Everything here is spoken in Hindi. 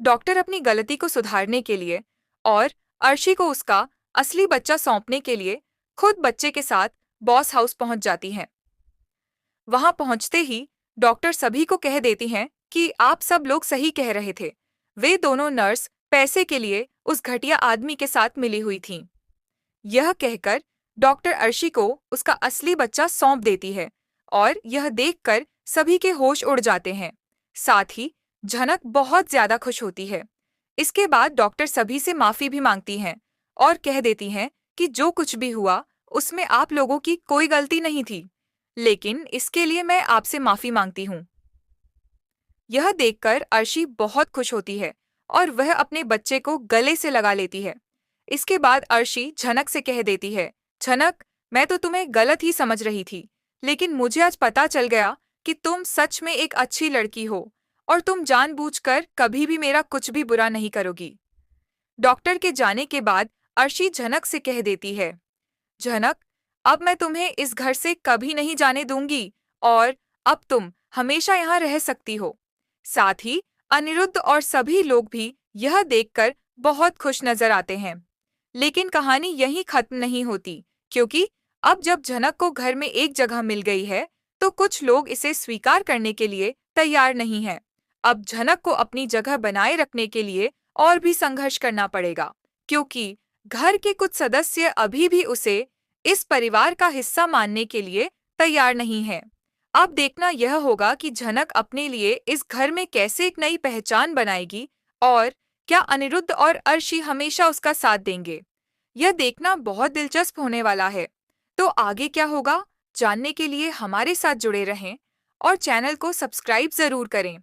डॉक्टर अपनी गलती को सुधारने के लिए और अर्शी को उसका असली बच्चा सौंपने के लिए खुद बच्चे के साथ बॉस हाउस पहुंच जाती हैं। वहां पहुंचते ही डॉक्टर सभी को कह देती हैं कि आप सब लोग सही कह रहे थे। वे दोनों नर्स पैसे के लिए उस घटिया आदमी के साथ मिली हुई थीं। यह कहकर डॉक्टर अर्शी को उसका असली बच्चा सौंप देती है और यह देखकर सभी के होश उड़ जाते हैं। साथ ही झनक बहुत ज्यादा खुश होती है। इसके बाद डॉक्टर सभी से माफी भी मांगती हैं और कह देती हैं कि जो कुछ भी हुआ उसमें आप लोगों की कोई गलती नहीं थी, लेकिन इसके लिए मैं आपसे माफी मांगती हूँ। यह देखकर अर्शी बहुत खुश होती है और वह अपने बच्चे को गले से लगा लेती है। इसके बाद अर्शी झनक से कह देती है, झनक, मैं तो तुम्हें गलत ही समझ रही थी, लेकिन मुझे आज पता चल गया कि तुम सच में एक अच्छी लड़की हो और तुम जानबूझकर कभी भी मेरा कुछ भी बुरा नहीं करोगी। डॉक्टर के जाने के बाद अर्शी झनक से कह देती है, झनक, अब मैं तुम्हें इस घर से कभी नहीं जाने दूंगी और अब तुम हमेशा यहाँ रह सकती हो। साथ ही अनिरुद्ध और सभी लोग भी यह देखकर बहुत खुश नजर आते हैं। लेकिन कहानी यहीं खत्म नहीं होती, क्योंकि अब जब झनक को घर में एक जगह मिल गई है, तो कुछ लोग इसे स्वीकार करने के लिए तैयार नहीं हैं। अब झनक को अपनी जगह बनाए रखने के लिए और भी संघर्ष करना पड़ेगा, क्योंकि घर के कुछ सदस्य अभी भी उसे इस परिवार का हिस्सा मानने के लिए तैयार नहीं हैं। अब देखना यह होगा कि झनक अपने लिए इस घर में कैसे एक नई पहचान बनाएगी और क्या अनिरुद्ध और अर्शी हमेशा उसका साथ देंगे। यह देखना बहुत दिलचस्प होने वाला है। तो आगे क्या होगा जानने के लिए हमारे साथ जुड़े रहें और चैनल को सब्सक्राइब जरूर करें।